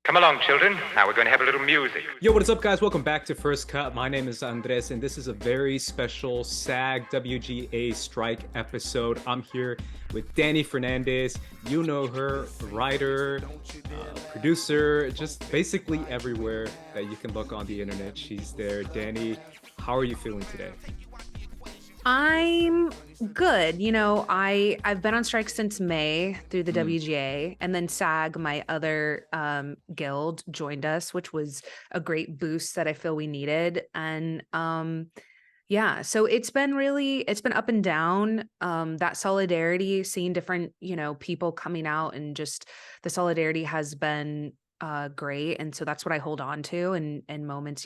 Come along, children. Now we're going to have a little music. Yo, what is up, guys? Welcome back to First Cut. My name is Andres, and this is a very special SAG-WGA Strike episode. I'm here with Dani Fernandez. You know her, writer, producer, just basically everywhere that you can look on the internet. She's there. Dani, how are you feeling today? I'm good. I've been on strike since May through the WGA, and then SAG, my other guild, joined us, which was a great boost that I feel we needed. And so it's been up and down. That solidarity, seeing different, people coming out, and just the solidarity has been great. And so that's what I hold on to in moments.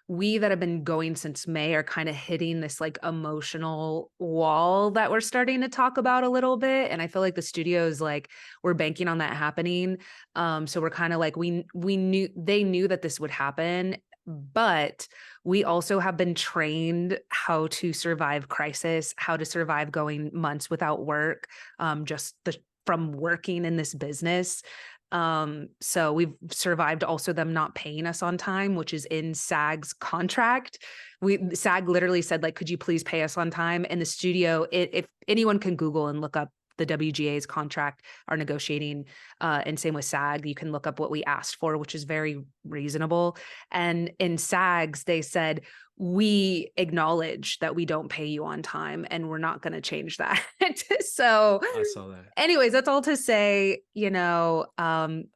We that have been going since May are kind of hitting this like emotional wall that we're starting to talk about a little bit. And I feel like the studios, like, we're banking on that happening. So we're kind of like, they knew that this would happen, but we also have been trained how to survive crisis, how to survive going months without work, from working in this business. So we've survived also them not paying us on time, which is in SAG's contract. SAG literally said, like, could you please pay us on time? And the studio, if anyone can Google and look up the WGA's contract, our negotiating, and same with SAG, you can look up what we asked for, which is very reasonable. And in SAG's, they said, we acknowledge that we don't pay you on time, and we're not going to change that. So I saw that. Anyways, that's all to say, I'm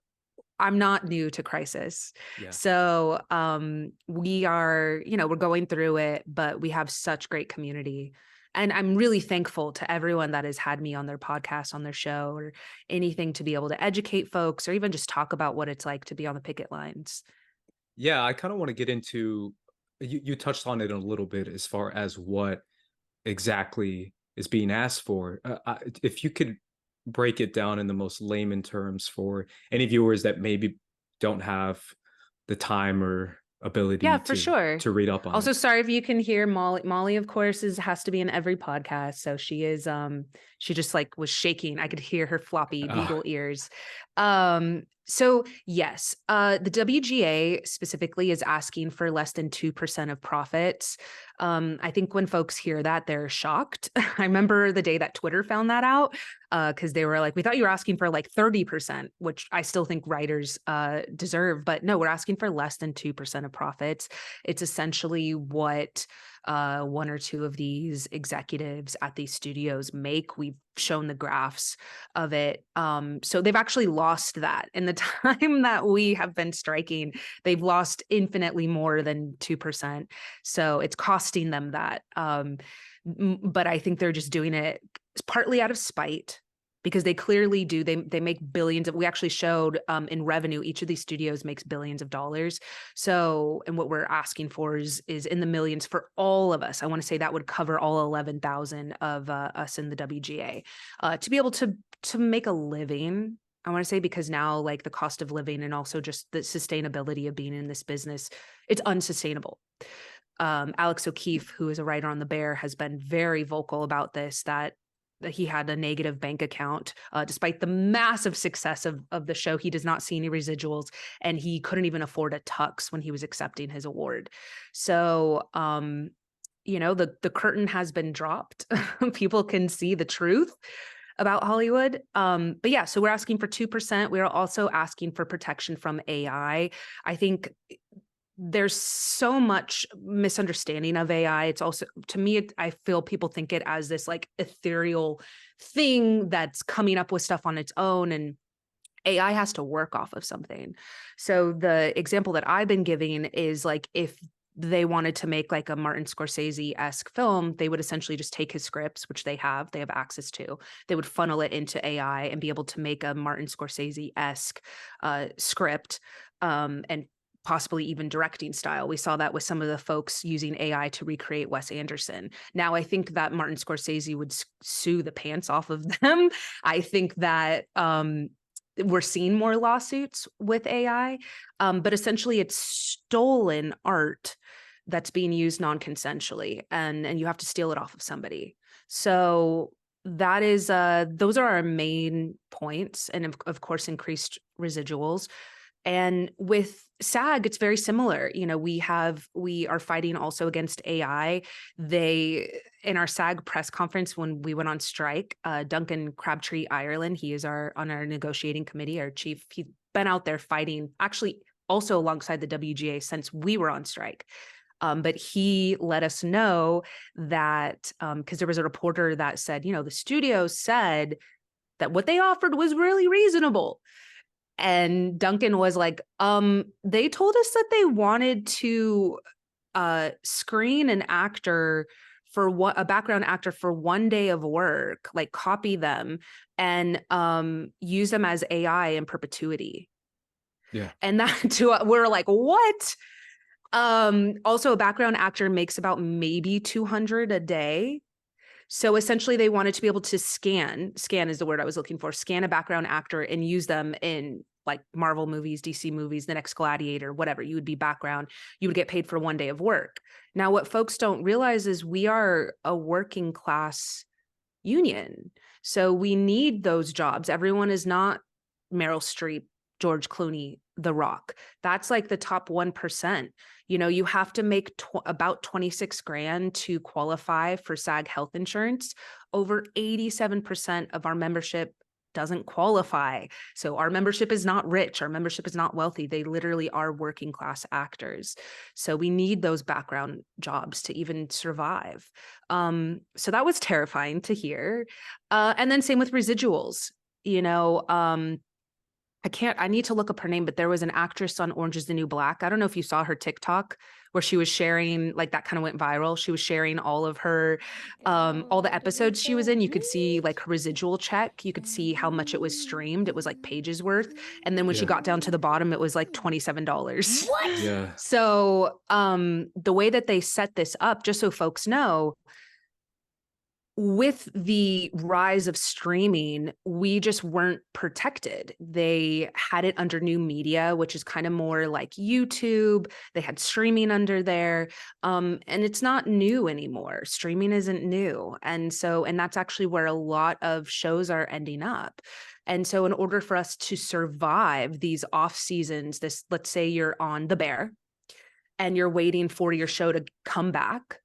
not new to crisis. Yeah. So we are, we're going through it, but we have such great community. And I'm really thankful to everyone that has had me on their podcast, on their show, or anything to be able to educate folks, or even just talk about what it's like to be on the picket lines. Yeah, I kind of want to get into, you touched on it a little bit as far as what exactly is being asked for. If you could break it down in the most layman terms for any viewers that maybe don't have the time or ability to read up on also, it. Sorry if you can hear Molly. Molly, of course, has to be in every podcast. So she is, she just like was shaking. I could hear her floppy beagle ears. So yes, the WGA specifically is asking for less than 2% of profits. I think when folks hear that, they're shocked. I remember the day that Twitter found that out, because they were like, we thought you were asking for like 30%, which I still think writers deserve. But no, we're asking for less than 2% of profits. It's essentially what one or two of these executives at these studios make. We've shown the graphs of it. So they've actually lost that in the time that we have been striking. They've lost infinitely more than 2%. So it's costing them that. But I think they're just doing it partly out of spite, because they clearly do. They make billions of, we actually showed in revenue, each of these studios makes billions of dollars. So, and what we're asking for is in the millions for all of us. I want to say that would cover all 11,000 of us in the WGA to be able to make a living. I want to say, because now, like, the cost of living and also just the sustainability of being in this business, it's unsustainable. Alex O'Keefe, who is a writer on The Bear, has been very vocal about this, that he had a negative bank account. Despite the massive success of the show, he does not see any residuals, and he couldn't even afford a tux when he was accepting his award. So, the curtain has been dropped. People can see the truth about Hollywood. But yeah, so we're asking for 2%. We're also asking for protection from AI. I think there's so much misunderstanding of AI. It's also, to me, I feel people think it as this like ethereal thing that's coming up with stuff on its own, and AI has to work off of something. So the example that I've been giving is, like, if they wanted to make like a Martin Scorsese-esque film, they would essentially just take his scripts, which they have access to. They would funnel it into AI and be able to make a Martin Scorsese-esque script, and possibly even directing style. We saw that with some of the folks using AI to recreate Wes Anderson. Now, I think that Martin Scorsese would sue the pants off of them. I think that we're seeing more lawsuits with AI, but essentially it's stolen art that's being used non-consensually, and you have to steal it off of somebody. So that is, those are our main points. And of course, increased residuals. And with SAG, it's very similar. You know, we are fighting also against AI. In our SAG press conference when we went on strike, Duncan Crabtree Ireland, he is on our negotiating committee, our chief. He's been out there fighting, actually also alongside the WGA since we were on strike. But he let us know that because there was a reporter that said, you know, the studio said that what they offered was really reasonable. And Duncan was like, they told us that they wanted to screen an actor a background actor for 1 day of work, like copy them and use them as AI in perpetuity. Yeah. And that we're like, what? Also a background actor makes about maybe 200 a day. So essentially they wanted to be able to scan is the word I was looking for, scan a background actor and use them in like Marvel movies, DC movies, the next Gladiator, whatever. You would be background, you would get paid for 1 day of work. Now, what folks don't realize is we are a working class union. So we need those jobs. Everyone is not Meryl Streep, George Clooney, The Rock. That's like the top 1%. You know, you have to make about 26 grand to qualify for SAG health insurance. Over 87% of our membership doesn't qualify. So our membership is not rich. Our membership is not wealthy. They literally are working class actors. So we need those background jobs to even survive. So that was terrifying to hear. And then same with Residuals. You know, I need to look up her name, but there was an actress on Orange is the New Black. I don't know if you saw her TikTok where she was sharing, like that kind of went viral. She was sharing all of her, all the episodes she was in. You could see like her residual check. You could see how much it was streamed. It was like pages worth. And then when she got down to the bottom, it was like $27. What? Yeah. So the way that they set this up, just so folks know, with the rise of streaming, we just weren't protected. They had it under new media, which is kind of more like YouTube. They had streaming under there. And it's not new anymore. Streaming isn't new. And that's actually where a lot of shows are ending up. And so in order for us to survive these off seasons, let's say you're on The Bear and you're waiting for your show to come back.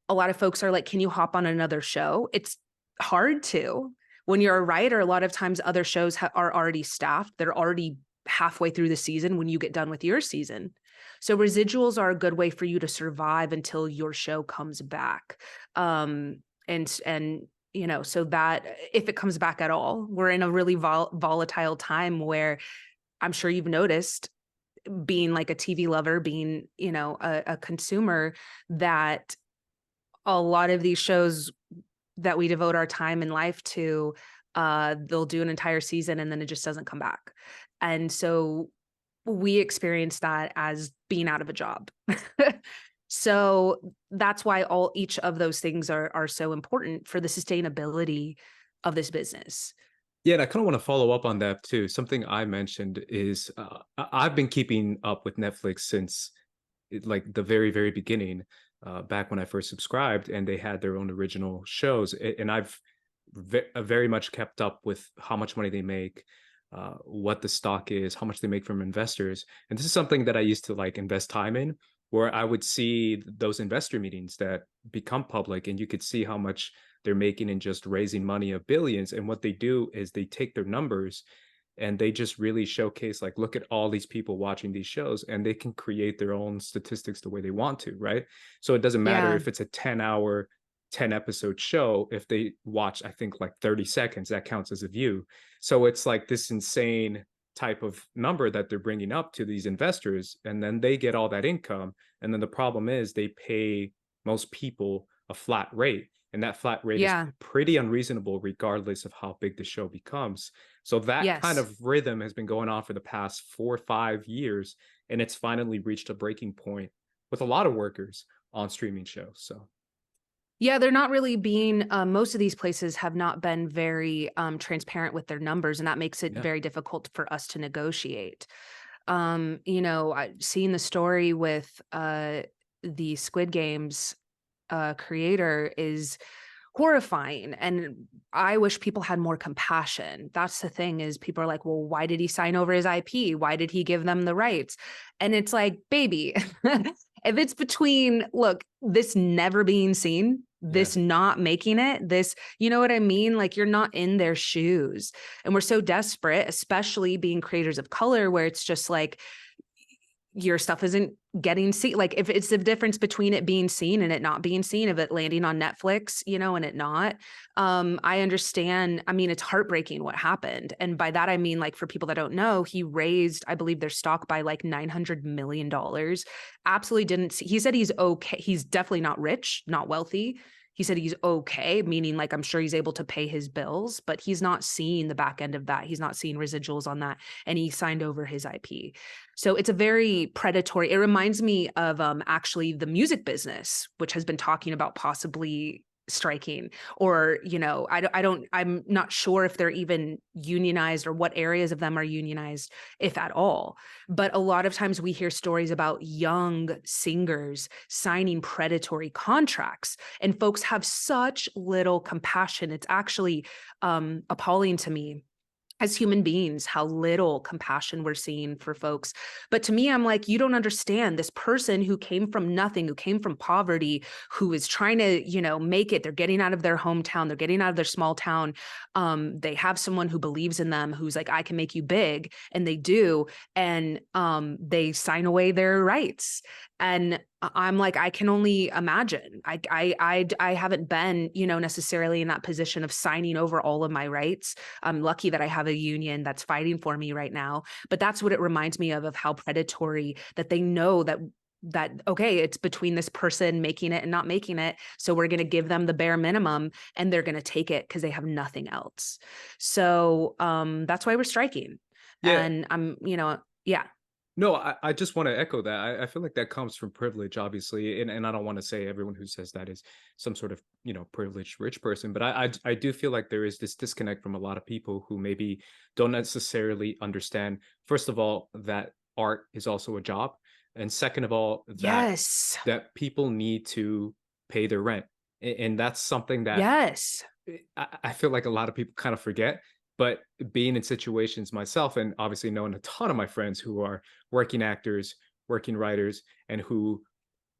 A lot of folks are like, can you hop on another show? It's hard to. When you're a writer, a lot of times other shows are already staffed. They're already halfway through the season when you get done with your season. So residuals are a good way for you to survive until your show comes back. And you know, so that if it comes back at all, we're in a really volatile time where I'm sure you've noticed, being like a TV lover, being, you know, a consumer, that a lot of these shows that we devote our time and life to, they'll do an entire season and then it just doesn't come back. And so we experience that as being out of a job. So that's why each of those things are so important for the sustainability of this business. Yeah, and I kind of want to follow up on that too. Something I mentioned is I've been keeping up with Netflix since like the very, very beginning. Back when I first subscribed, and they had their own original shows, and I've very much kept up with how much money they make, what the stock is, how much they make from investors. And this is something that I used to like invest time in, where I would see those investor meetings that become public, and you could see how much they're making in just raising money of billions. And what they do is they take their numbers and they just really showcase, like, look at all these people watching these shows, and they can create their own statistics the way they want to, right? So it doesn't matter if it's a 10-hour, 10-episode show. If they watch, I think, like 30 seconds, that counts as a view. So it's like this insane type of number that they're bringing up to these investors, and then they get all that income. And then the problem is they pay most people a flat rate. And that flat rate is pretty unreasonable regardless of how big the show becomes. So that kind of rhythm has been going on for the past 4 or 5 years, and it's finally reached a breaking point with a lot of workers on streaming shows. So yeah, they're not really being, most of these places have not been very transparent with their numbers, and that makes it very difficult for us to negotiate. You know, I've seen the story with the Squid Games creator is horrifying. And I wish people had more compassion. That's the thing, is people are like, well, why did he sign over his IP? Why did he give them the rights? And it's like, baby, if it's between, look, this never being seen, this not making it, this, you know what I mean? Like, you're not in their shoes. And we're so desperate, especially being creators of color, where it's just like, your stuff isn't getting seen. Like, if it's the difference between it being seen and it not being seen, of it landing on Netflix, you know, and it not, I understand. I mean, it's heartbreaking what happened. And by that, I mean, like, for people that don't know, he raised, I believe, their stock by like $900 million. Absolutely didn't see, he said he's okay. He's definitely not rich, not wealthy. He said he's okay, meaning like, I'm sure he's able to pay his bills, but he's not seeing the back end of that. He's not seeing residuals on that. And he signed over his IP. So it's a very predatory, it reminds me of actually the music business, which has been talking about possibly striking, or, you know, I'm not sure if they're even unionized or what areas of them are unionized, if at all. But a lot of times we hear stories about young singers signing predatory contracts, and folks have such little compassion. It's actually appalling to me as human beings, how little compassion we're seeing for folks. But to me, I'm like, you don't understand. This person who came from nothing, who came from poverty, who is trying to, you know, make it. They're getting out of their hometown. They're getting out of their small town. They have someone who believes in them, who's like, I can make you big. And they do. And they sign away their rights. And I'm like, I can only imagine. I haven't been, you know, necessarily in that position of signing over all of my rights. I'm lucky that I have a union that's fighting for me right now. But that's what it reminds me of how predatory, that they know that okay, it's between this person making it and not making it, so we're going to give them the bare minimum, and they're going to take it because they have nothing else. So that's why we're striking. And I'm, you know, No, I just want to echo that. I feel like that comes from privilege, obviously, and I don't want to say everyone who says that is some sort of, you know, privileged rich person, but I do feel like there is this disconnect from a lot of people who maybe don't necessarily understand, first of all, that art is also a job, and second of all, that people need to pay their rent, and that's something that I feel like a lot of people kind of forget. But being in situations myself, and obviously knowing a ton of my friends who are working actors, working writers, and who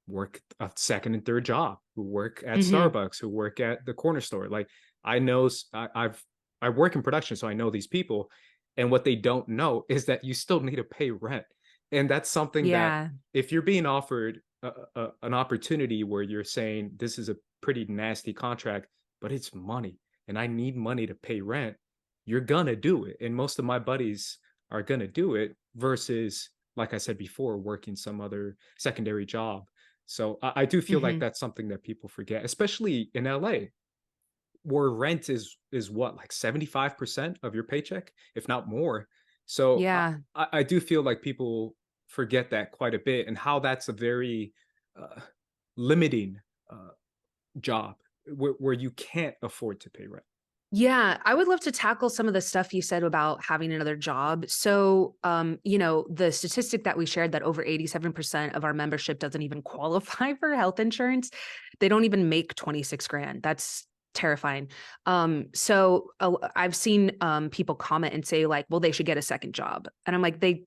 work a second and third job, who work at Starbucks, who work at the corner store. Like, I know, I work in production, so I know these people. And what they don't know is that you still need to pay rent. And that's something that if you're being offered an opportunity where you're saying, this is a pretty nasty contract, but it's money, and I need money to pay rent, you're gonna do it. And most of my buddies are gonna do it, versus, like I said before, working some other secondary job. So I do feel like that's something that people forget, especially in LA, where rent is what, like 75% of your paycheck, if not more. So I do feel like people forget that quite a bit, and how that's a very limiting job where you can't afford to pay rent. Yeah, I would love to tackle some of the stuff you said about having another job. So, you know, the statistic that we shared, that over 87% of our membership doesn't even qualify for health insurance. They don't even make 26 grand. That's terrifying. So I've seen people comment and say like, well, they should get a second job. And I'm like, babe,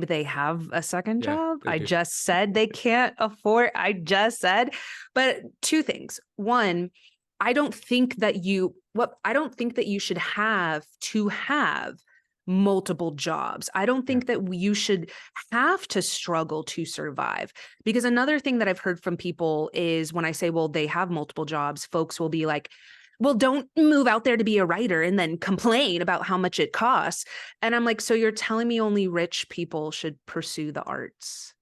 they have a second job. I just said they can't afford. I just said, but two things. One, I don't think that you should have multiple jobs. I don't think that you should have to struggle to survive. Because another thing that I've heard from people is, when I say, well, they have multiple jobs, folks will be like, well, don't move out there to be a writer and then complain about how much it costs. And I'm like, so you're telling me only rich people should pursue the arts?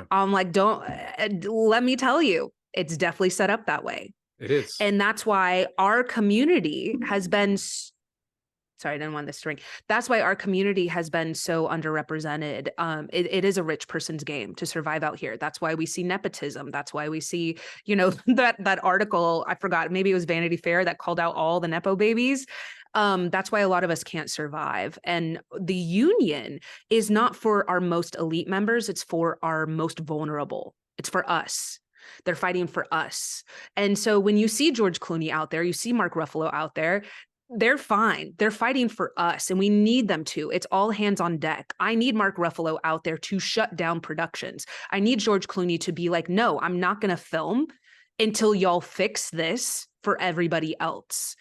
I'm like, let me tell you, it's definitely set up that way. It is. And that's why our community has been, sorry, I didn't want this to ring. That's why our community has been so underrepresented. It is a rich person's game to survive out here. That's why we see nepotism. That's why we see, you know, that article, I forgot, maybe it was Vanity Fair that called out all the Nepo babies. That's why a lot of us can't survive. And the union is not for our most elite members. It's for our most vulnerable. It's for us. They're fighting for us. And so when you see George Clooney out there, you see Mark Ruffalo out there, they're fine. They're fighting for us, and we need them to. It's all hands on deck. I need Mark Ruffalo out there to shut down productions. I need George Clooney to be like, no, I'm not going to film until y'all fix this for everybody else.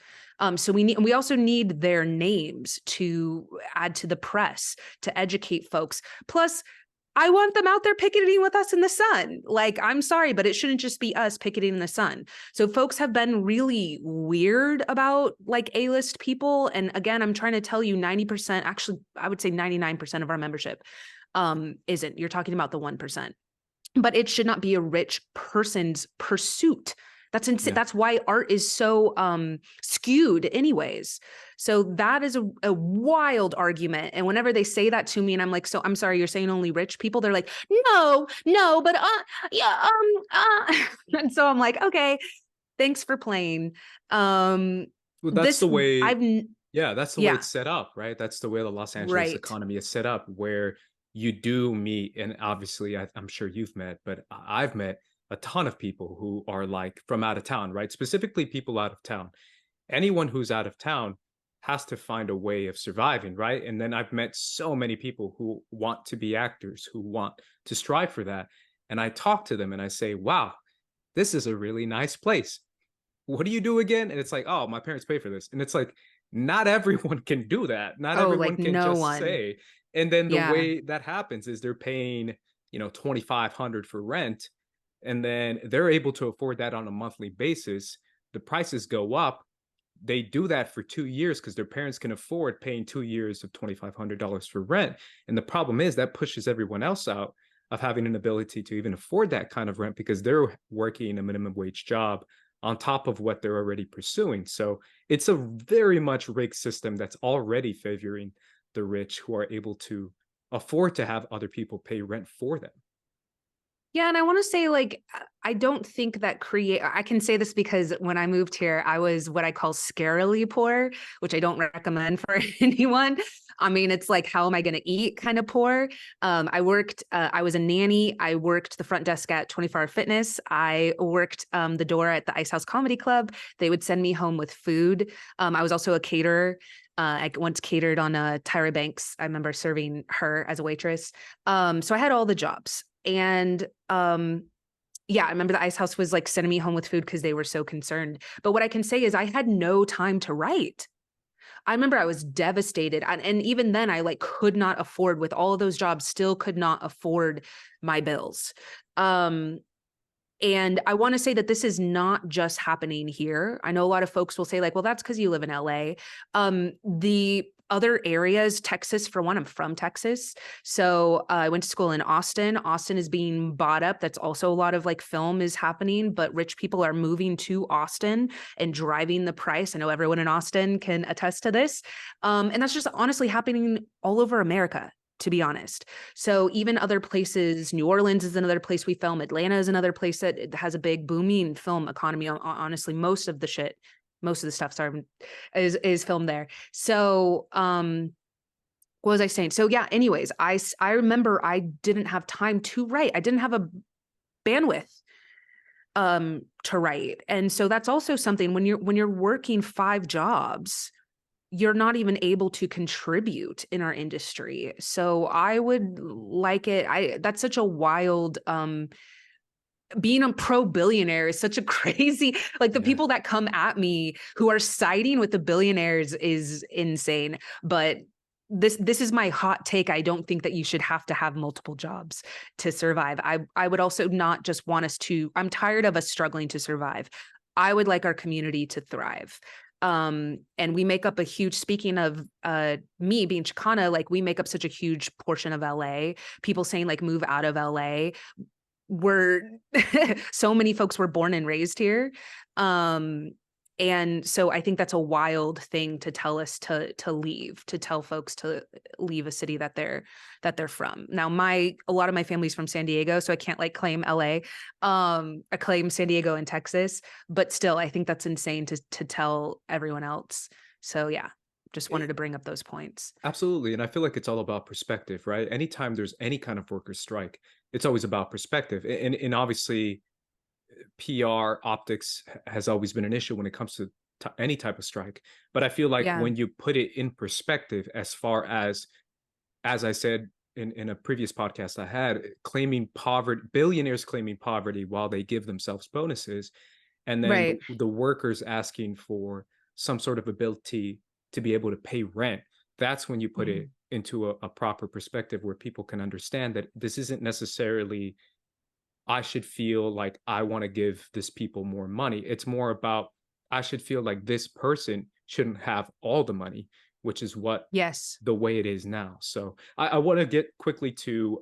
So we also need their names to add to the press, to educate folks. Plus, I want them out there picketing with us in the sun. Like, I'm sorry, but it shouldn't just be us picketing in the sun. So folks have been really weird about like A-list people. And again, I'm trying to tell you 90%, actually, I would say 99% of our membership isn't. You're talking about the 1%. But it should not be a rich person's pursuit. That's insane. Yeah. That's why art is so skewed anyways. So that is a wild argument. And whenever they say that to me and I'm like, so I'm sorry, you're saying only rich people? They're like, no, but yeah, and so I'm like, okay, thanks for playing. Well, that's the way that's the way it's set up, right? That's the way the Los Angeles economy is set up, where you do meet, and obviously I'm sure you've met, but I've met a ton of people who are like from out of town, right? Specifically people out of town. Anyone who's out of town has to find a way of surviving, right? And then I've met so many people who want to be actors, who want to strive for that. And I talk to them and I say, wow, this is a really nice place. What do you do again? And it's like, oh, my parents pay for this. And it's like, not everyone can do that. Not everyone can just say. And then the way that happens is they're paying, $2,500 for rent. And then they're able to afford that on a monthly basis. The prices go up. They do that for 2 years because their parents can afford paying 2 years of $2,500 for rent. And the problem is that pushes everyone else out of having an ability to even afford that kind of rent because they're working a minimum wage job on top of what they're already pursuing. So it's a very much rigged system that's already favoring the rich who are able to afford to have other people pay rent for them. Yeah. And I want to say, like, I don't think that I can say this because when I moved here, I was what I call scarily poor, which I don't recommend for anyone. I mean, it's like, how am I going to eat kind of poor? I was a nanny. I worked the front desk at 24 Hour Fitness. I worked the door at the Ice House Comedy Club. They would send me home with food. I was also a caterer. I once catered on Tyra Banks. I remember serving her as a waitress. So I had all the jobs. And I remember the Ice House was like sending me home with food because they were so concerned. But what I can say is I had no time to write. I remember I was devastated. And even then I like could not afford, with all of those jobs, still could not afford my bills. And I want to say that this is not just happening here. I know a lot of folks will say like, well, that's because you live in LA. The other areas, Texas, for one, I'm from Texas. So I went to school in Austin. Austin is being bought up. That's also a lot of like film is happening, but rich people are moving to Austin and driving the price. I know everyone in Austin can attest to this. And that's just honestly happening all over America, to be honest. So even other places, New Orleans is another place we film. Atlanta is another place that has a big booming film economy. Honestly, most of the stuff is filmed there. So what was I saying? So yeah, anyways, I remember I didn't have time to write. I didn't have a bandwidth to write. And so that's also something when you're working 5 jobs, you're not even able to contribute in our industry. So I would like it. That's such a wild being a pro billionaire is such a crazy, like the people that come at me who are siding with the billionaires is insane. But this is my hot take. I don't think that you should have to have multiple jobs to survive. I would also not just want us to, I'm tired of us struggling to survive. I would like our community to thrive. And we make up a huge, speaking of me being Chicana, like we make up such a huge portion of LA. People saying like move out of LA. So many folks were born and raised here. And so I think that's a wild thing to tell us to leave, to tell folks to leave a city that they're from. Now, a lot of my family's from San Diego, so I can't like claim LA. I claim San Diego and Texas, but still, I think that's insane to tell everyone else. So yeah, just wanted to bring up those points. Absolutely. And I feel like it's all about perspective, right? Anytime there's any kind of worker strike, it's always about perspective. And obviously, PR optics has always been an issue when it comes to any type of strike. But I feel like Yeah. when you put it in perspective, as far as I said in a previous podcast I had, claiming poverty, billionaires claiming poverty while they give themselves bonuses, and then Right. the workers asking for some sort of ability to be able to pay rent. That's when you put it into a proper perspective where people can understand that this isn't necessarily, I should feel like I want to give this people more money. It's more about, I should feel like this person shouldn't have all the money, which is what Yes. the way it is now. So I want to get quickly to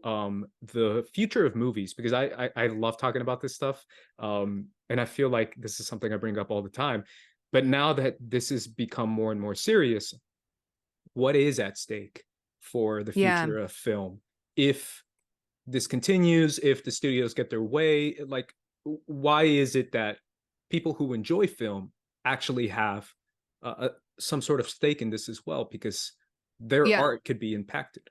the future of movies, because I love talking about this stuff. And I feel like this is something I bring up all the time. But now that this has become more and more serious, what is at stake for the Yeah. future of film? If this continues, if the studios get their way, like, why is it that people who enjoy film actually have some sort of stake in this as well? Because their Yeah. art could be impacted.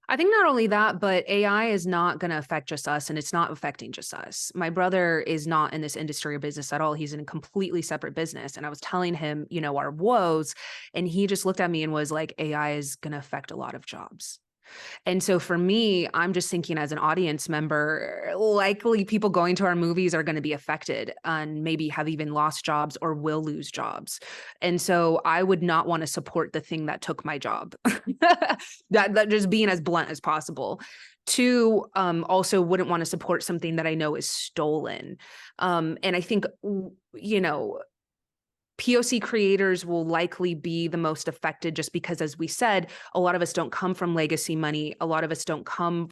I think not only that, but AI is not going to affect just us, and it's not affecting just us. My brother is not in this industry or business at all. He's in a completely separate business. And I was telling him, you know, our woes, and he just looked at me and was like, AI is going to affect a lot of jobs. And so for me, I'm just thinking as an audience member, likely people going to our movies are going to be affected and maybe have even lost jobs or will lose jobs. And so I would not want to support the thing that took my job. that just being as blunt as possible. Two, also wouldn't want to support something that I know is stolen. And I think, you know, POC creators will likely be the most affected just because, as we said, a lot of us don't come from legacy money. A lot of us don't come.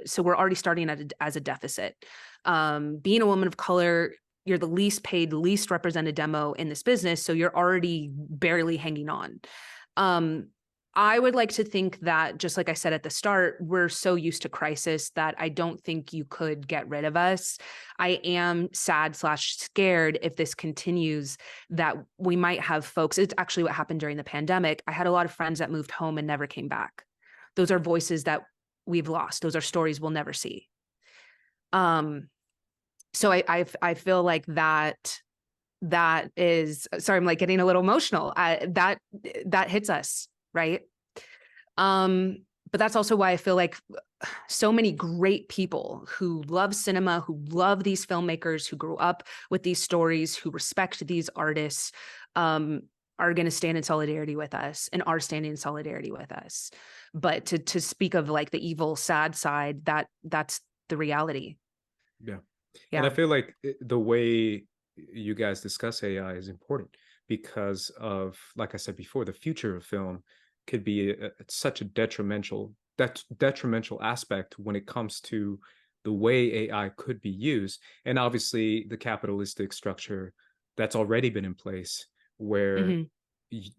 So we're already starting as a deficit. Being a woman of color, you're the least paid, least represented demo in this business. So you're already barely hanging on. I would like to think that, just like I said at the start, we're so used to crisis that I don't think you could get rid of us. I am sad/scared if this continues, that we might have folks. It's actually what happened during the pandemic. I had a lot of friends that moved home and never came back. Those are voices that we've lost. Those are stories we'll never see. So I feel like that is, sorry, I'm like getting a little emotional. That hits us. Right. But that's also why I feel like so many great people who love cinema, who love these filmmakers, who grew up with these stories, who respect these artists, are going to stand in solidarity with us and are standing in solidarity with us. But to speak of like the evil, sad side, that's the reality. Yeah. Yeah. And I feel like the way you guys discuss AI is important because of, like I said before, the future of film could be such a detrimental aspect when it comes to the way AI could be used. And obviously the capitalistic structure that's already been in place, where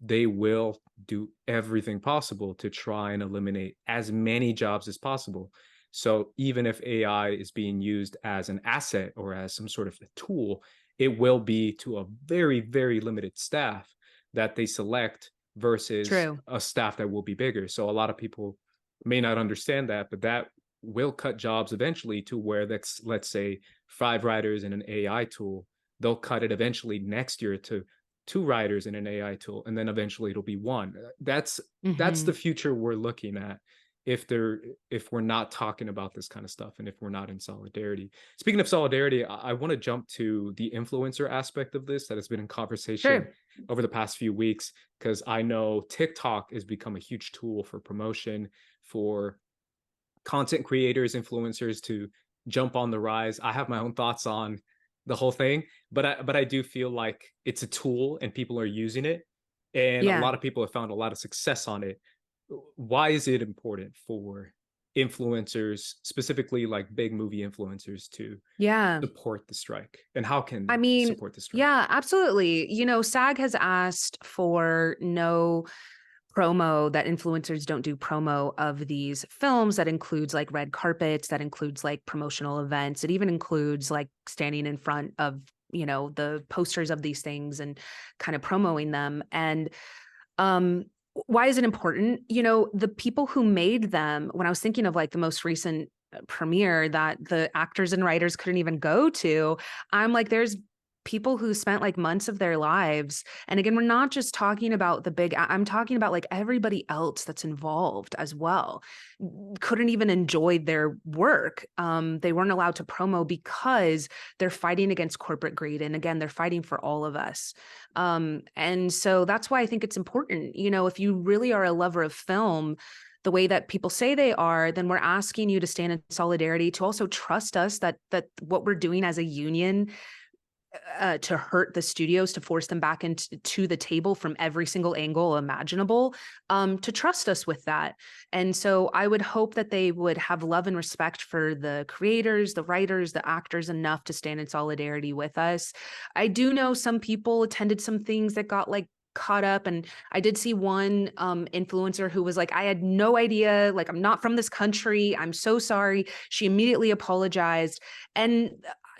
they will do everything possible to try and eliminate as many jobs as possible. So even if AI is being used as an asset or as some sort of a tool, it will be to a very, very limited staff that they select versus a staff that will be bigger. So a lot of people may not understand that, but that will cut jobs eventually to where that's, let's say, 5 writers in an AI tool. They'll cut it eventually next year to 2 writers in an AI tool, and then eventually it'll be 1. That's the future we're looking at if we're not talking about this kind of stuff and if we're not in solidarity. Speaking of solidarity, I want to jump to the influencer aspect of this that has been in conversation over the past few weeks, because I know TikTok has become a huge tool for promotion, for content creators, influencers to jump on the rise. I have my own thoughts on the whole thing, but I do feel like it's a tool and people are using it, and a lot of people have found a lot of success on it. Why is it important for influencers, specifically like big movie influencers, to support the strike, and how can support the strike? Yeah, absolutely. You know, SAG has asked for no promo, that influencers don't do promo of these films. That includes like red carpets, that includes like promotional events. It even includes like standing in front of, you know, the posters of these things and kind of promoting them. And why is it important? You know, the people who made them, when I was thinking of like the most recent premiere that the actors and writers couldn't even go to. I'm like, there's people who spent like months of their lives. And again, we're not just talking about the big, I'm talking about like everybody else that's involved as well. Couldn't even enjoy their work. They weren't allowed to promo because they're fighting against corporate greed. And again, they're fighting for all of us. And so that's why I think it's important, you know, if you really are a lover of film, the way that people say they are, then we're asking you to stand in solidarity, to also trust us that what we're doing as a union to hurt the studios, to force them back into the table from every single angle imaginable, to trust us with that. And so I would hope that they would have love and respect for the creators, the writers, the actors enough to stand in solidarity with us. I do know some people attended some things that got like caught up, and I did see one influencer who was like, I had no idea, like, I'm not from this country, I'm so sorry. She immediately apologized. And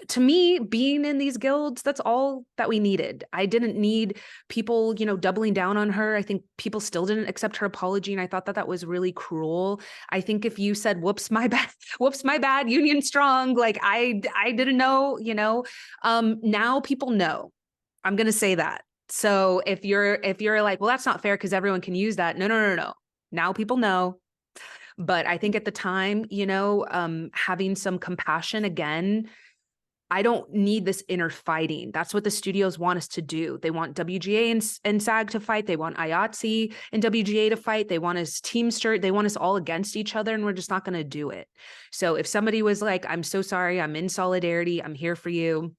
to me, being in these guilds, that's all that we needed. I didn't need people, you know, doubling down on her. I think people still didn't accept her apology. And I thought that that was really cruel. I think if you said, whoops, my bad, union strong, like I didn't know, you know, now people know. I'm going to say that. So if you're like, well, that's not fair because everyone can use that. No. Now people know. But I think at the time, you know, having some compassion again, I don't need this inner fighting. That's what the studios want us to do. They want WGA and SAG to fight. They want IATSE and WGA to fight. They want us teamster. They want us all against each other, and we're just not going to do it. So if somebody was like, I'm so sorry, I'm in solidarity, I'm here for you,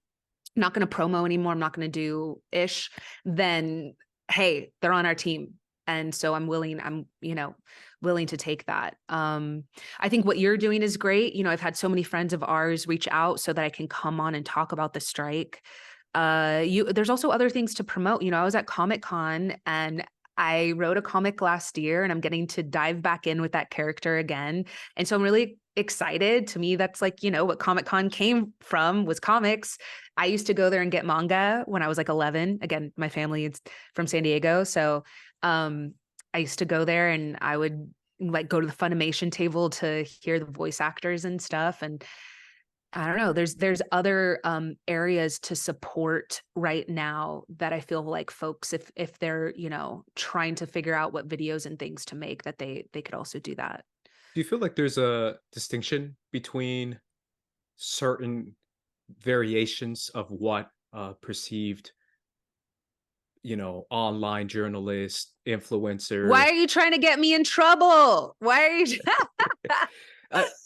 I'm not going to promo anymore, I'm not going to do ish, then hey, they're on our team. And so I'm willing to take that. I think what you're doing is great. You know, I've had so many friends of ours reach out so that I can come on and talk about the strike. There's also other things to promote. You know, I was at Comic-Con and I wrote a comic last year, and I'm getting to dive back in with that character again. And so I'm really excited. To me, that's like, you know, what Comic-Con came from was comics. I used to go there and get manga when I was like 11. Again, my family is from San Diego. So I used to go there and I would like go to the Funimation table to hear the voice actors and stuff. And I don't know, there's other areas to support right now that I feel like folks, if they're, you know, trying to figure out what videos and things to make, that they could also do that. Do you feel like there's a distinction between certain variations of what perceived, you know, online journalists, influencers? Why are you trying to get me in trouble? Why are you?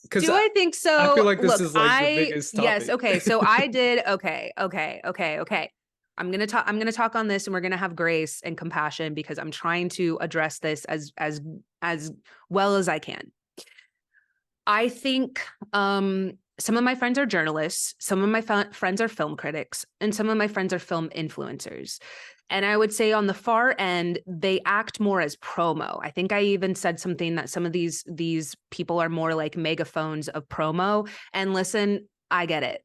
Do I think so? I feel like this Look, is like the biggest topic. Yes. Okay. So I did. Okay. I'm going to talk on this, and we're going to have grace and compassion because I'm trying to address this as well as I can. I think some of my friends are journalists, some of my friends are film critics, and some of my friends are film influencers. And I would say on the far end, they act more as promo. I think I even said something that some of these people are more like megaphones of promo. And listen, I get it.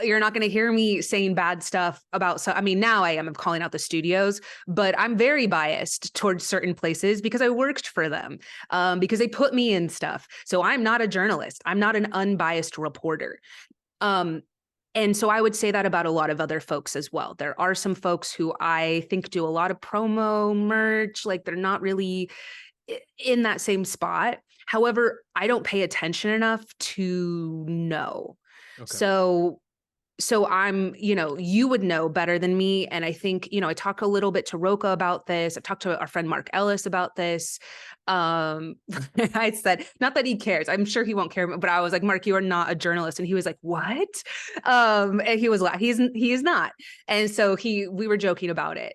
You're not going to hear me saying bad stuff about, so I mean, now I am calling out the studios, but I'm very biased towards certain places because I worked for them, because they put me in stuff. So I'm not a journalist. I'm not an unbiased reporter. And so I would say that about a lot of other folks as well. There are some folks who I think do a lot of promo merch, like they're not really in that same spot. However, I don't pay attention enough to know. Okay. So I'm, you know, you would know better than me. And I think, you know, I talk a little bit to Roca about this. I talked to our friend Mark Ellis about this. I said, not that he cares, I'm sure he won't care, but I was like, Mark, you are not a journalist. And he was like, what? And he was like, he is not. And so we were joking about it.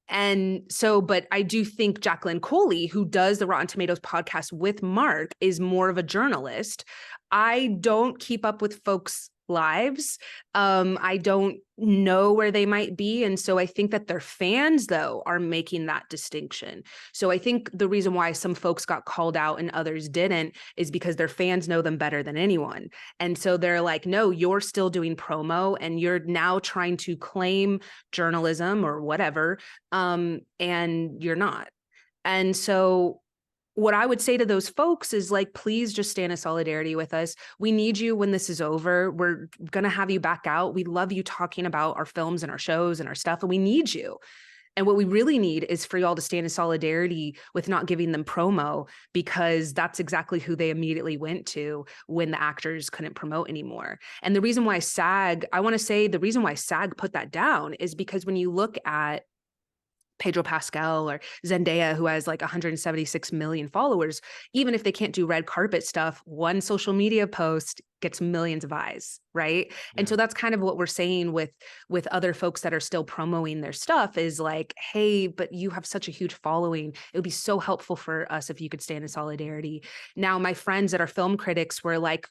And so, but I do think Jacqueline Coley, who does the Rotten Tomatoes podcast with Mark, is more of a journalist. I don't keep up with folks' lives. I don't know where they might be. And so I think that their fans, though, are making that distinction. So I think the reason why some folks got called out and others didn't is because their fans know them better than anyone. And so they're like, no, you're still doing promo and you're now trying to claim journalism or whatever. And you're not. And so what I would say to those folks is like, please just stand in solidarity with us. We need you when this is over. We're going to have you back out. We love you talking about our films and our shows and our stuff, and we need you. And what we really need is for y'all to stand in solidarity with not giving them promo, because that's exactly who they immediately went to when the actors couldn't promote anymore. And the reason why SAG, I want to say the reason why SAG put that down is because when you look at Pedro Pascal or Zendaya, who has like 176 million followers, even if they can't do red carpet stuff, one social media post gets millions of eyes, right? Yeah. And so that's kind of what we're saying with other folks that are still promoting their stuff is like, hey, but you have such a huge following. It would be so helpful for us if you could stand in solidarity. Now, my friends that are film critics were like,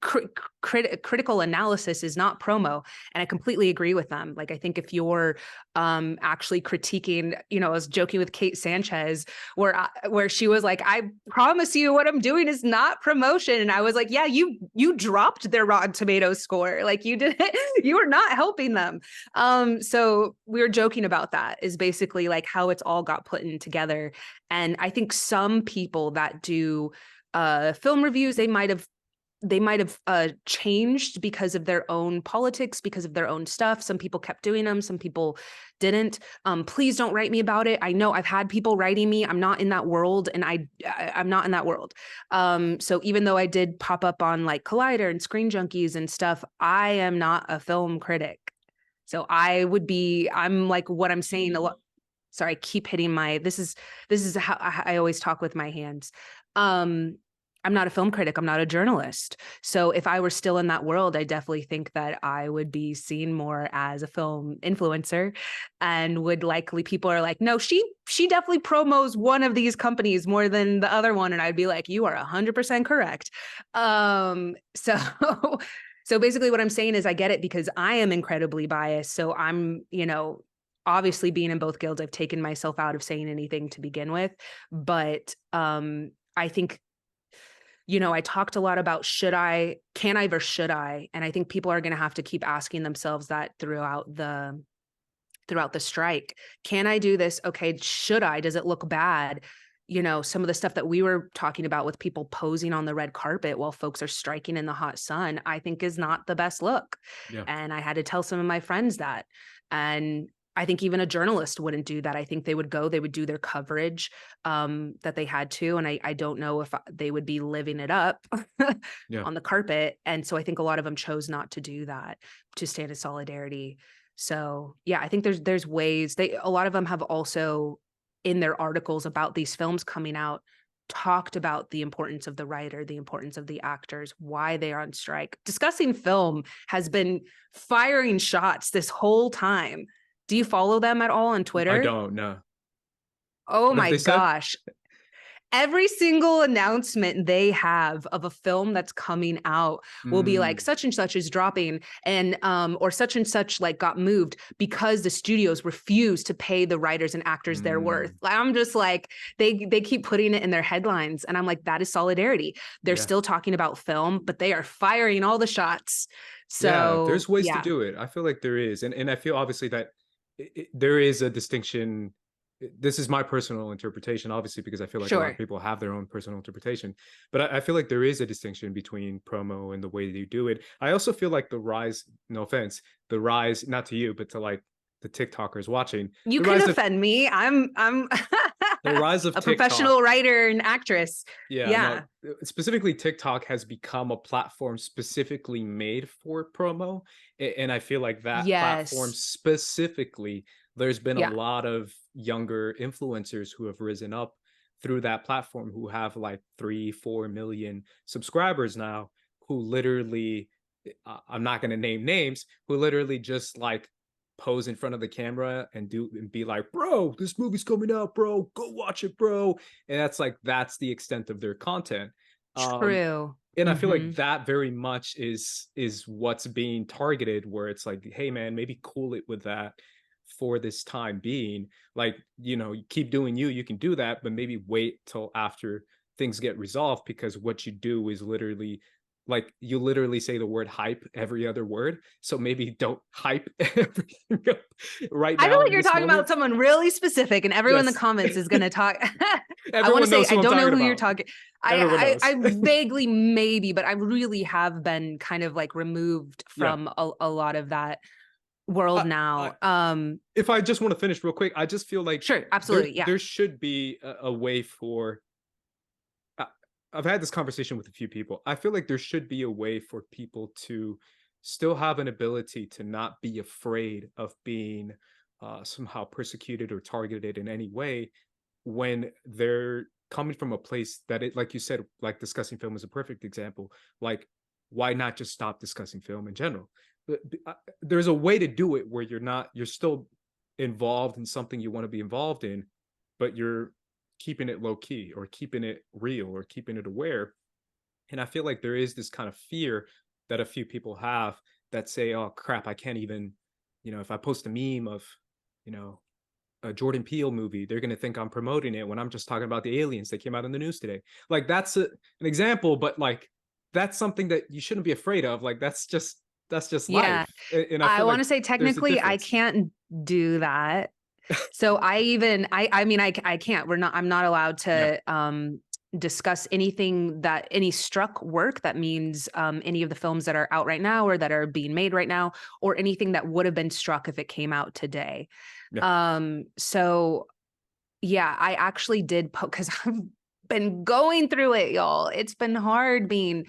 critical analysis is not promo, and I completely agree with them. Like, I think if you're actually critiquing, I was joking with Kate Sanchez where she was like, I promise you what I'm doing is not promotion, and I was like, yeah, you dropped their Rotten Tomatoes score, like you did you were not helping them. So we were joking about that, is basically like how it's all got put in together. And I think some people that do film reviews, they might have changed because of their own politics, because of their own stuff. Some people kept doing them, some people didn't. Please don't write me about it. I know I've had people writing me. I'm not in that world, and I'm not in that world. So even though I did pop up on like Collider and Screen Junkies and stuff, I am not a film critic. So I'm like what I'm saying a lot. Sorry, I keep hitting this is how I always talk with my hands. I'm not a film critic. I'm not a journalist. So if I were still in that world, I definitely think that I would be seen more as a film influencer, and would likely, people are like, no, she definitely promos one of these companies more than the other one. And I'd be like, you are 100% correct. So basically what I'm saying is I get it, because I am incredibly biased. So I'm, obviously being in both guilds, I've taken myself out of saying anything to begin with. But I think, I talked a lot about can I versus should I? And I think people are going to have to keep asking themselves that throughout the strike. Can I do this? Okay. Should I? Does it look bad? Some of the stuff that we were talking about with people posing on the red carpet while folks are striking in the hot sun, I think is not the best look. Yeah. And I had to tell some of my friends that. And I think even a journalist wouldn't do that. I think they would do their coverage that they had to. And I don't know if they would be living it up on the carpet. And so I think a lot of them chose not to do that, to stand in solidarity. So yeah, I think there's ways. A lot of them have also, in their articles about these films coming out, talked about the importance of the writer, the importance of the actors, why they are on strike. Discussing Film has been firing shots this whole time. Do you follow them at all on Twitter? I don't, no. Oh my gosh. Every single announcement they have of a film that's coming out will be like, such and such is dropping, and or such and such like got moved because the studios refuse to pay the writers and actors their worth. I'm just like, they keep putting it in their headlines, and I'm like, that is solidarity. They're still talking about film, but they are firing all the shots. So there's ways to do it. I feel like there is, and I feel obviously that there is a distinction. This is my personal interpretation, obviously, because I feel like a lot of people have their own personal interpretation, but I feel like there is a distinction between promo and the way that you do it. I also feel like the rise, no offense, the rise, not to you, but to like the TikTokers watching. You can offend me. I'm the rise of a TikTok, professional writer and actress. No, specifically TikTok has become a platform specifically made for promo. And I feel like that platform specifically, there's been a lot of younger influencers who have risen up through that platform, who have like 3-4 million subscribers now, who literally, I'm not going to name names, who literally just like pose in front of the camera and be like, bro, this movie's coming out, bro, go watch it, bro. And that's the extent of their content. True. And I feel like that very much is what's being targeted, where it's like, hey man, maybe cool it with that for this time being. Like, you keep doing you can do that, but maybe wait till after things get resolved, because what you do is literally like you literally say the word hype every other word. So maybe don't hype everything up right I now feel like in you're this talking moment. about someone really specific, and everyone in the Yes. comments is going to talk. I want Everyone to say knows I who I'm don't know talking who you're about. talking. Everyone knows. I vaguely maybe, but I really have been kind of like removed Yeah. from a lot of that world now. If I just want to finish real quick, I just feel like Sure, absolutely, yeah. there should be a way for. I've had this conversation with a few people. I feel like there should be a way for people to still have an ability to not be afraid of being somehow persecuted or targeted in any way when they're coming from a place that it, like you said, like discussing film is a perfect example. Like, why not just stop discussing film in general? There's a way to do it where you're still involved in something you want to be involved in, but you're keeping it low key or keeping it real or keeping it aware. And I feel like there is this kind of fear that a few people have that say, oh crap, I can't even, if I post a meme of, you know, a Jordan Peele movie, they're going to think I'm promoting it when I'm just talking about the aliens that came out in the news today. Like that's an example, but like that's something that you shouldn't be afraid of. Like that's just Yeah. life. And I I feel want like to say there's a technically I difference. can't do that. So I mean, I can't, I'm not allowed Yeah. to discuss any struck work. That means any of the films that are out right now or that are being made right now, or anything that would have been struck if it came out today. Yeah. So yeah, I actually did because I've been going through it, y'all. It's been hard being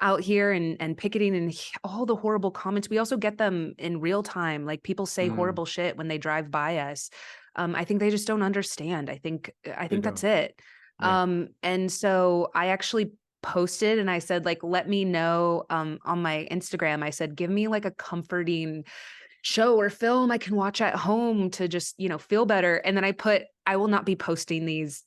out here and picketing and all the horrible comments. We also get them in real time. Like people say horrible shit when they drive by us. I think they just don't understand. I think They that's don't. it. Yeah. And so I actually posted and I said, like, let me know on my Instagram. I said, give me like a comforting show or film I can watch at home to just, feel better. And then I put, I will not be posting these,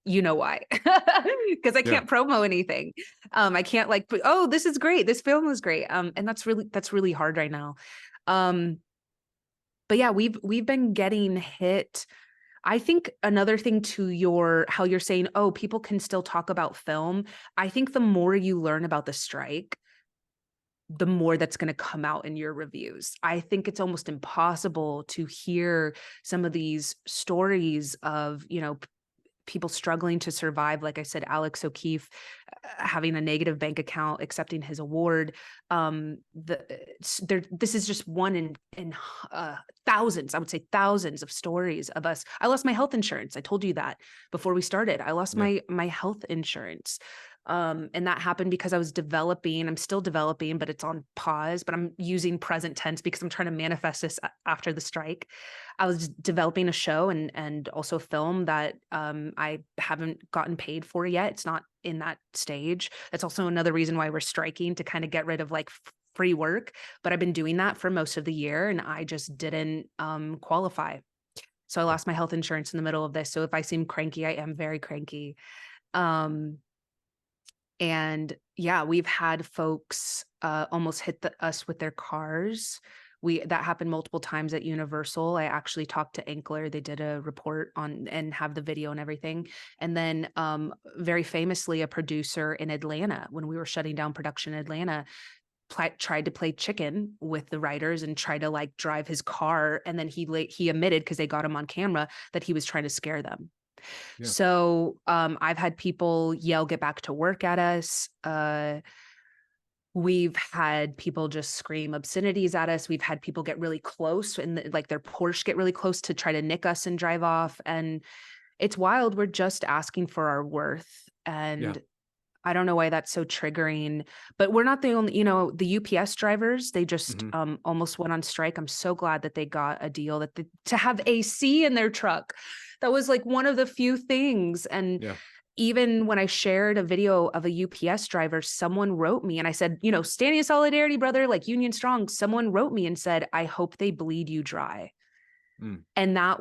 you know why, because I Yeah. can't promo anything. I can't like, oh, this is great. This film was great. And that's really hard right now. But yeah, we've been getting hit. I think another thing to how you're saying, oh, people can still talk about film. I think the more you learn about the strike, the more that's going to come out in your reviews. I think it's almost impossible to hear some of these stories of, people struggling to survive. Like I said, Alex O'Keefe having a negative bank account, accepting his award. This is just one in thousands. I would say thousands of stories of us. I lost my health insurance. I told you that before we started. I lost my health insurance. And that happened because I was I'm still developing, but it's on pause, but I'm using present tense because I'm trying to manifest this after the strike. I was developing a show and also film that I haven't gotten paid for yet. It's not in that stage. That's also another reason why we're striking, to kind of get rid of like free work. But I've been doing that for most of the year and I just didn't qualify. So I lost my health insurance in the middle of this. So if I seem cranky, I am very cranky. And yeah, we've had folks almost hit us with their cars. That happened multiple times at Universal. I actually talked to Ankler. They did a report on and have the video and everything. And then very famously, a producer in Atlanta, when we were shutting down production in Atlanta, tried to play chicken with the writers and try to like drive his car. And then he admitted, because they got him on camera, that he was trying to scare them. Yeah. So I've had people yell, get back to work at us. We've had people just scream obscenities at us. We've had people get really close and like their Porsche get really close to try to nick us and drive off. And it's wild. We're just asking for our worth. And I don't know why that's so triggering, but we're not the only, the UPS drivers, they just almost went on strike. I'm so glad that they got a deal to have AC in their truck. That was like one of the few things. And even when I shared a video of a UPS driver, someone wrote me and I said, standing in solidarity, brother, like union strong. Someone wrote me and said, I hope they bleed you dry. And that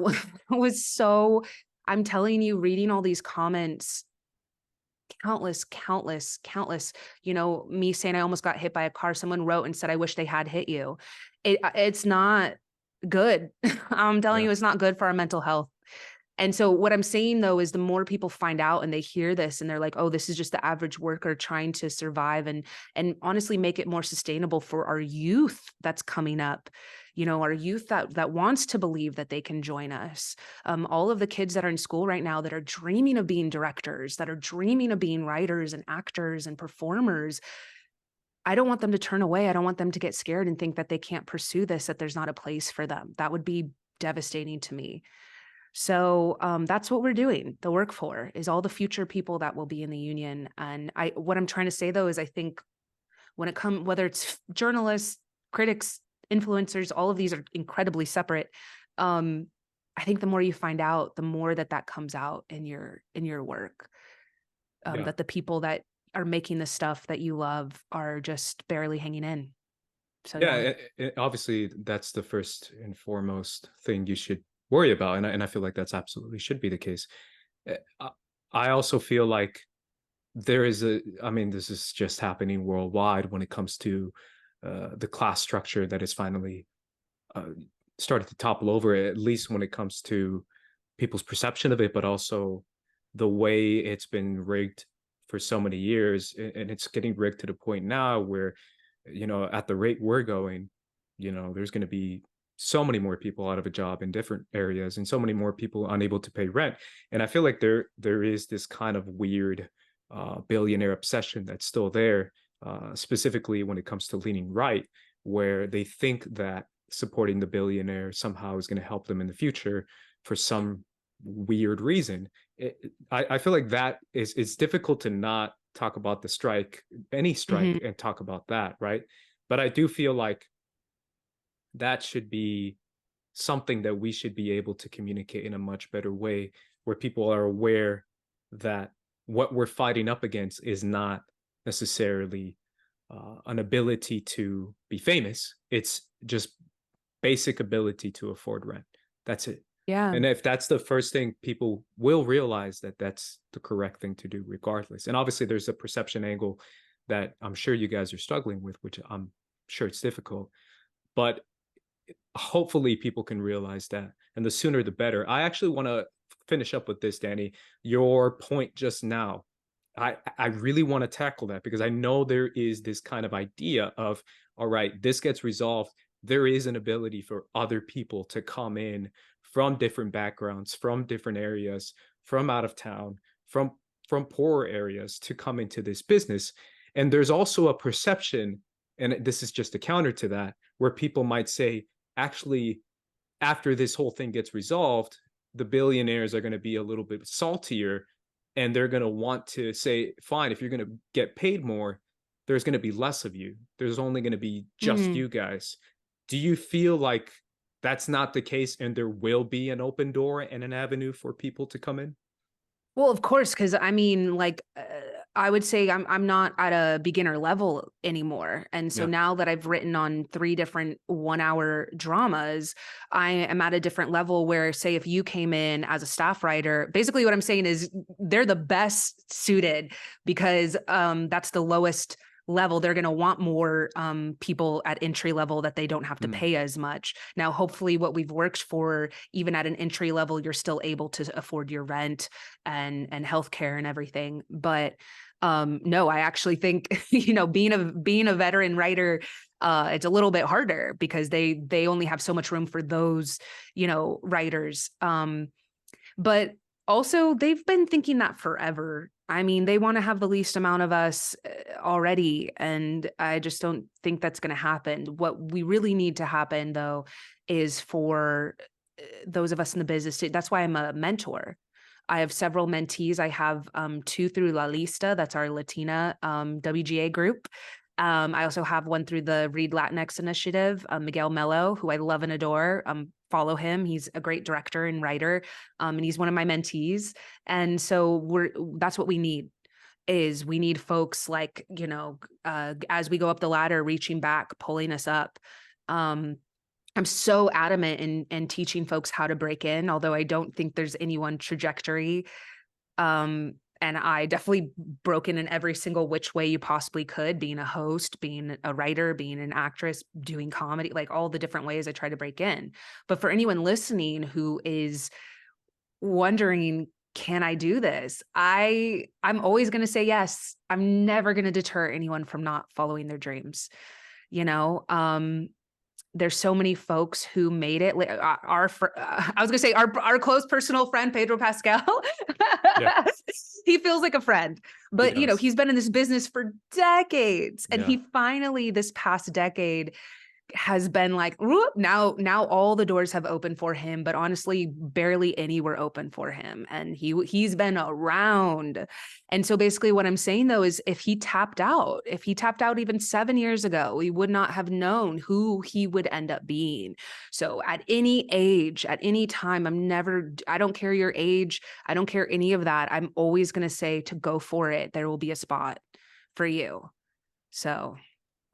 was so, I'm telling you, reading all these comments, countless, me saying I almost got hit by a car. Someone wrote and said, I wish they had hit you. It's not good. I'm telling you, it's not good for our mental health. And so what I'm saying though is the more people find out and they hear this and they're like, oh, this is just the average worker trying to survive, and honestly make it more sustainable for our youth that's coming up, our youth that wants to believe that they can join us. All of the kids that are in school right now that are dreaming of being directors, that are dreaming of being writers and actors and performers, I don't want them to turn away. I don't want them to get scared and think that they can't pursue this, that there's not a place for them. That would be devastating to me. So that's what we're doing. The work for is all the future people that will be in the union. And what I'm trying to say though is I think when it comes, whether it's journalists, critics, influencers, all of these are incredibly separate. I think the more you find out, the more that comes out in your work. That the people that are making the stuff that you love are just barely hanging in. So obviously that's the first and foremost thing you should worry about, and I feel like that's absolutely should be the case. I also feel like there is this is just happening worldwide when it comes to the class structure that is finally started to topple over, at least when it comes to people's perception of it, but also the way it's been rigged for so many years, and it's getting rigged to the point now where, at the rate we're going, there's going to be so many more people out of a job in different areas and so many more people unable to pay rent. And I feel like there is this kind of weird billionaire obsession that's still there, specifically when it comes to leaning right, where they think that supporting the billionaire somehow is going to help them in the future for some weird reason. I feel like that it's difficult to not talk about the strike, any strike, and talk about that, right? But I do feel like that should be something that we should be able to communicate in a much better way, where people are aware that what we're fighting up against is not necessarily an ability to be famous. It's just basic ability to afford rent. That's it. Yeah. And if that's the first thing, people will realize that that's the correct thing to do regardless. And obviously there's a perception angle that I'm sure you guys are struggling with, which I'm sure it's difficult, but hopefully people can realize that, and the sooner the better. I actually want to finish up with this, Dani. Your point just now, I really want to tackle that, because I know there is this kind of idea of, all right, this gets resolved, there is an ability for other people to come in from different backgrounds, from different areas, from out of town, from poorer areas, to come into this business. And there's also a perception, and this is just a counter to that, where people might say, actually, after this whole thing gets resolved, the billionaires are going to be a little bit saltier, and they're going to want to say, fine, if you're going to get paid more, there's going to be less of you. There's only going to be just you guys. Do you feel like that's not the case, and there will be an open door and an avenue for people to come in? Well, of course, because I mean, like, I would say I'm not at a beginner level anymore. And so now that I've written on 3 different 1-hour dramas, I am at a different level where, say, if you came in as a staff writer, basically what I'm saying is they're the best suited, because that's the lowest level. They're going to want more people at entry level that they don't have to pay as much. Now, hopefully what we've worked for, even at an entry level, you're still able to afford your rent and healthcare and everything. But no, I actually think, being a veteran writer, it's a little bit harder, because they only have so much room for those, writers. But also, they've been thinking that forever. I mean, they want to have the least amount of us already, and I just don't think that's going to happen. What we really need to happen, though, is for those of us in the business. That's why I'm a mentor. I have several mentees. I have 2 through La Lista. That's our Latina WGA group. I also have one through the Read Latinx initiative, Miguel Mello, who I love and adore. Follow him. He's a great director and writer. And he's one of my mentees. And so that's what we need. We need folks like, as we go up the ladder, reaching back, pulling us up. I'm so adamant in teaching folks how to break in, although I don't think there's any one trajectory. And I definitely broke in every single which way you possibly could, being a host, being a writer, being an actress, doing comedy, like all the different ways I try to break in. But for anyone listening who is wondering, can I do this? I'm always going to say yes. I'm never going to deter anyone from not following their dreams. You know, there's so many folks who made it. I was gonna say our close personal friend, Pedro Pascal. Yeah. He feels like a friend, but you know, he's been in this business for decades, and he finally, this past decade, has been like, now all the doors have opened for him, but honestly, barely any were open for him. And he's been around. And so basically what I'm saying though, is if he tapped out even 7 years ago, we would not have known who he would end up being. So at any age, at any time, I don't care your age. I don't care any of that. I'm always going to say to go for it. There will be a spot for you. So.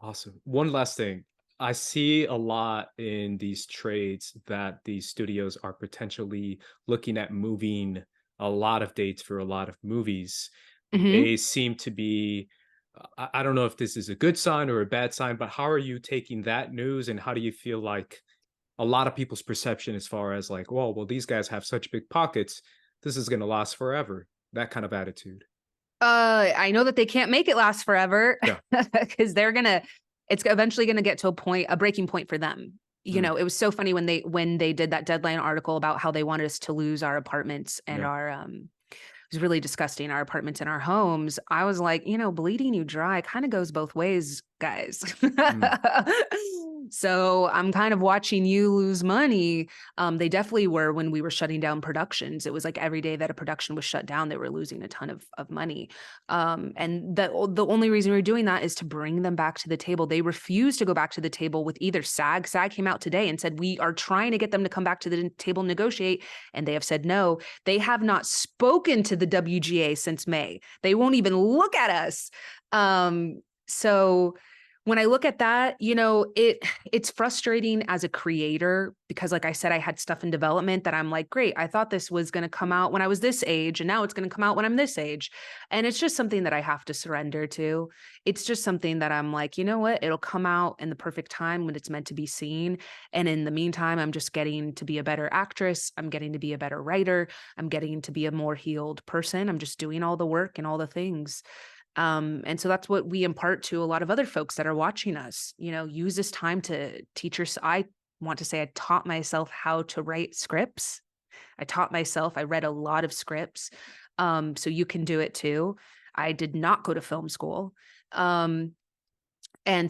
Awesome. One last thing. I see a lot in these trades that these studios are potentially looking at moving a lot of dates for a lot of movies. They seem to be, I don't know if this is a good sign or a bad sign, but how are you taking that news, and how do you feel like a lot of people's perception as far as like, well, these guys have such big pockets, this is going to last forever, that kind of attitude? I know that they can't make it last forever, because it's eventually going to get to a breaking point for them. You know, it was so funny when they did that Deadline article about how they wanted us to lose our apartments and our, it was really disgusting, our apartments and our homes. I was like, you know, bleeding you dry kind of goes both ways, guys. So I'm kind of watching you lose money. They definitely were when we were shutting down productions. It was like every day that a production was shut down, they were losing a ton of money. And the only reason we were doing that is to bring them back to the table. They refused to go back to the table with either SAG. SAG came out today and said, we are trying to get them to come back to the table, negotiate. And they have said no. They have not spoken to the WGA since May. They won't even look at us. So when I look at that, you know, it's frustrating as a creator, because like I said, I had stuff in development that I'm like, great, I thought this was going to come out when I was this age, and now it's going to come out when I'm this age. And it's just something that I have to surrender to. It's just something that I'm like, you know what, it'll come out in the perfect time when it's meant to be seen. And in the meantime, I'm just getting to be a better actress. I'm getting to be a better writer. I'm getting to be a more healed person. I'm just doing all the work and all the things. And so that's what we impart to a lot of other folks that are watching us. You know, use this time to teach yourself. I want to say I taught myself how to write scripts. I read a lot of scripts. So you can do it too. I did not go to film school. And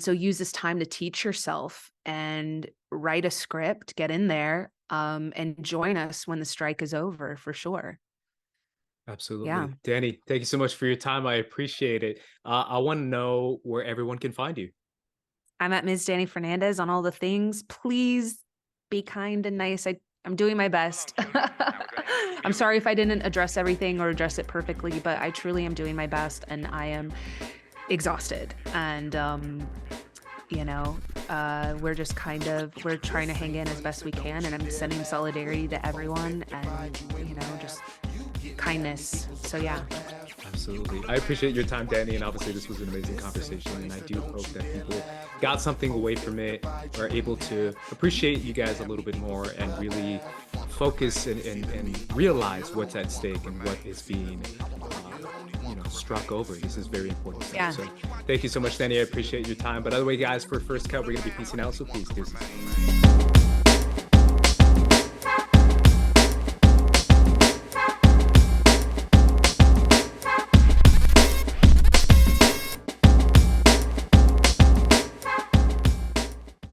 so use this time to teach yourself and write a script, get in there, and join us when the strike is over, for sure. Absolutely. Yeah. Dani, thank you so much for your time. I appreciate it. I want to know where everyone can find you. I'm at Ms. Dani Fernandez on all the things. Please be kind and nice. I'm doing my best. I'm sorry if I didn't address everything or address it perfectly, but I truly am doing my best, and I am exhausted. And, you know, we're trying to hang in as best we can, and I'm sending solidarity to everyone, and, you know, just kindness. So yeah. Absolutely. I appreciate your time, Dani, and obviously this was an amazing conversation, and I do hope that people got something away from it, are able to appreciate you guys a little bit more and really focus and realize what's at stake and what is being struck over. This is very important stuff. Yeah. So thank you so much, Dani. I appreciate your time. But other way, guys, for First Cut, we're going to be peacing out, so please do.